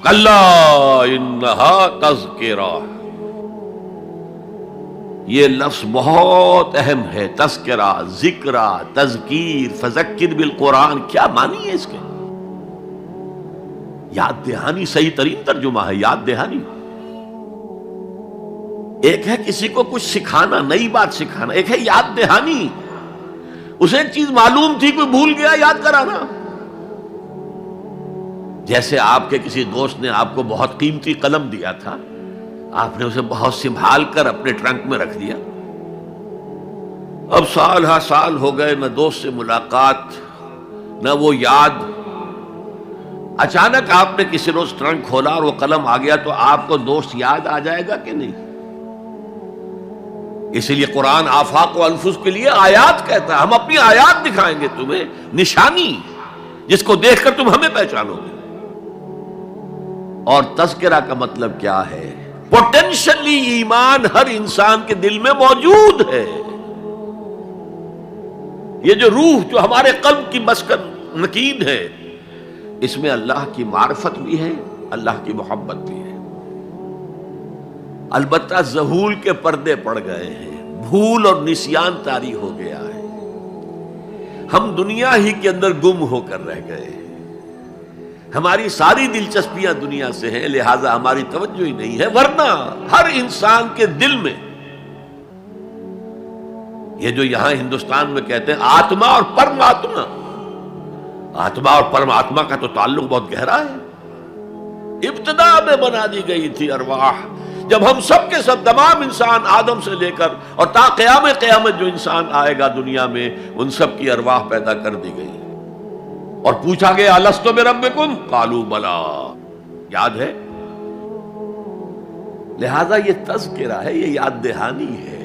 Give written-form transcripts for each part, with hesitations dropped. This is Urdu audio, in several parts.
کلا انہا تذکرہ، یہ لفظ بہت اہم ہے، تذکرہ، ذکرہ، تذکیر، فذکر بالقرآن، کیا معنی ہے اس کے؟ یاد دہانی صحیح ترین ترجمہ ہے، یاد دہانی۔ ایک ہے کسی کو کچھ سکھانا، نئی بات سکھانا، ایک ہے یاد دہانی، اسے ایک چیز معلوم تھی کوئی بھول گیا، یاد کرانا۔ جیسے آپ کے کسی دوست نے آپ کو بہت قیمتی قلم دیا تھا، آپ نے اسے بہت سنبھال کر اپنے ٹرنک میں رکھ دیا، اب سال ہا سال ہو گئے، نہ دوست سے ملاقات نہ وہ یاد، اچانک آپ نے کسی روز ٹرنک کھولا اور وہ قلم آ گیا، تو آپ کو دوست یاد آ جائے گا کہ نہیں؟ اسی لیے قرآن آفاق و انفس کے لیے آیات کہتا ہے، ہم اپنی آیات دکھائیں گے تمہیں، نشانی جس کو دیکھ کر تم ہمیں پہچانو گے۔ اور تذکرہ کا مطلب کیا ہے؟ پوٹینشلی ایمان ہر انسان کے دل میں موجود ہے، یہ جو روح جو ہمارے قلب کی مسکن مکین ہے، اس میں اللہ کی معرفت بھی ہے، اللہ کی محبت بھی ہے۔ البتہ ذہول کے پردے پڑ گئے ہیں، بھول اور نسیان طاری ہو گیا ہے، ہم دنیا ہی کے اندر گم ہو کر رہ گئے ہیں، ہماری ساری دلچسپیاں دنیا سے ہیں، لہذا ہماری توجہ ہی نہیں ہے، ورنہ ہر انسان کے دل میں یہ جو یہاں ہندوستان میں کہتے ہیں آتما اور پرماتما، آتما اور پرماتما کا تو تعلق بہت گہرا ہے، ابتدا میں بنا دی گئی تھی ارواح، جب ہم سب کے سب تمام انسان آدم سے لے کر اور تا قیامت جو انسان آئے گا دنیا میں، ان سب کی ارواح پیدا کر دی گئی، اور پوچھا گیا الست بربکم قالوا بلا، یاد ہے؟ لہذا یہ تذکرہ ہے، یہ یاد دہانی ہے،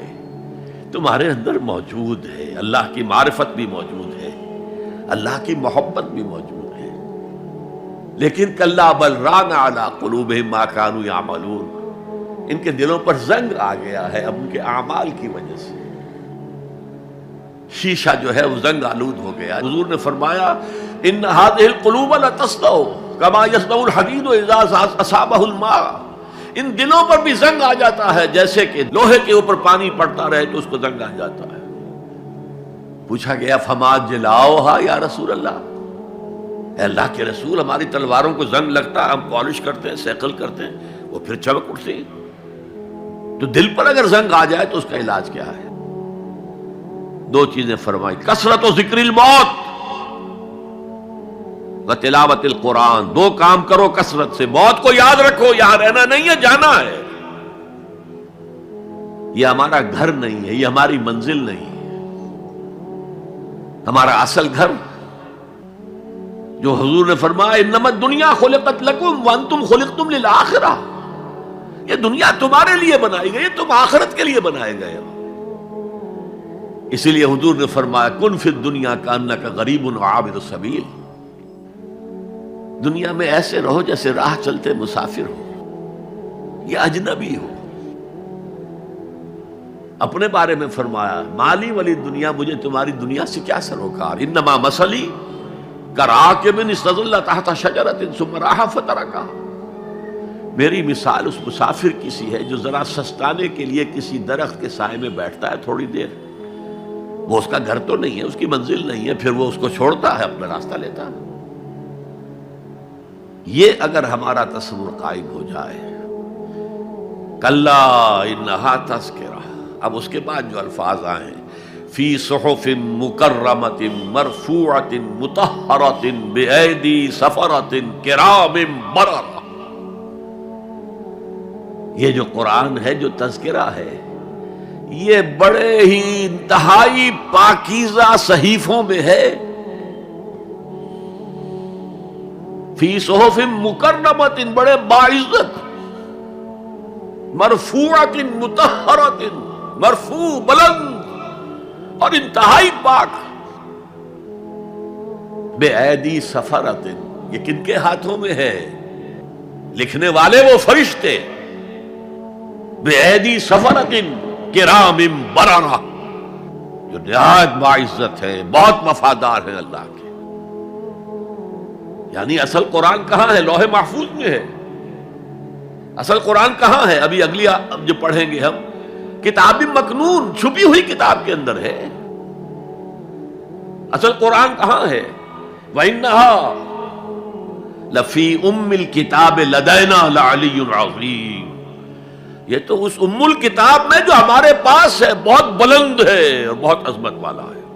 تمہارے اندر موجود ہے، اللہ کی معرفت بھی موجود ہے، اللہ کی محبت بھی موجود ہے، لیکن کلا بل ران علی قلوبہم ما کانوا یعملون، ان کے دلوں پر زنگ آ گیا ہے اب ان کے اعمال کی وجہ سے، شیشہ جو ہے وہ زنگ آلود ہو گیا۔ حضور نے فرمایا ان هذه القلوب لتصدع كما يصدع الحديد اذا اصابه الماء، ان دلوں پر بھی زنگ آ جاتا ہے جیسے کہ لوہے کے اوپر پانی پڑتا رہے تو اس کو زنگ آ جاتا ہے۔ پوچھا گیا فما جلاؤها یا رسول اللہ، اے اللہ کے رسول ہماری تلواروں کو زنگ لگتا ہے، ہم پالش کرتے ہیں، سیکل کرتے ہیں، وہ پھر چمک اٹھتے ہیں، تو دل پر اگر زنگ آ جائے تو اس کا علاج کیا ہے؟ دو چیزیں فرمائی، کثرت و ذکر الموت و تلاوت القرآن، دو کام کرو کثرت سے، موت کو یاد رکھو، یہاں رہنا نہیں ہے، جانا ہے، یہ ہمارا گھر نہیں ہے، یہ ہماری منزل نہیں ہے، ہمارا اصل گھر جو حضور نے فرمایا انما الدنیا خلقت لکم وانتم خلقتم للآخرہ، یہ دنیا تمہارے لیے بنائی گئی، تم آخرت کے لیے بنائے گئے ہو، اسی لیے حضور نے فرمایا کن فی الدنیا کانک غریب عابر السبیل، دنیا میں ایسے رہو جیسے راہ چلتے مسافر ہو یا اجنبی ہو۔ اپنے بارے میں فرمایا مالی ولی دنیا، مجھے تمہاری دنیا سے کیا سروکار، انما مثلی کراکب استظل تحت شجرۃ ثم راح فترکها، میری مثال اس مسافر کی سی ہے جو ذرا سستانے کے لیے کسی درخت کے سائے میں بیٹھتا ہے تھوڑی دیر، وہ اس کا گھر تو نہیں ہے، اس کی منزل نہیں ہے، پھر وہ اس کو چھوڑتا ہے، اپنا راستہ لیتا ہے۔ یہ اگر ہمارا تصور قائم ہو جائے، کلا انہا تذکرہ، اب اس کے بعد جو الفاظ آئے فی صحف مکرمۃ مرفوعۃ مطہرۃ بایدی سفرۃ کرام بررہ، یہ جو قرآن ہے، جو تذکرہ ہے، یہ بڑے ہی انتہائی پاکیزہ صحیفوں میں ہے، فی صحف مکرمۃ، بڑے باعزت، مرفوعۃ مطہرۃ، مرفوع بلند اور انتہائی پاک، بے ایدی سفرۃ، یہ کن کے ہاتھوں میں ہے؟ لکھنے والے وہ فرشتے، بے ایدی سفرۃ کرام بررہ، جو نہایت باعزت ہے، بہت وفادار ہے اللہ کے۔ یعنی اصل قرآن کہاں ہے؟ لوح محفوظ میں ہے، اصل قرآن کہاں ہے؟ ابھی اگلی جو پڑھیں گے ہم، کتاب مکنون، چھپی ہوئی کتاب کے اندر ہے۔ اصل قرآن کہاں ہے؟ وَإِنَّهَا لَفِي أُمِّ الْكِتَابِ لَدَيْنَا لَعَلِيٌّ عَظِيمٌ، یہ تو اس ام الکتاب میں جو ہمارے پاس ہے، بہت بلند ہے اور بہت عظمت والا ہے۔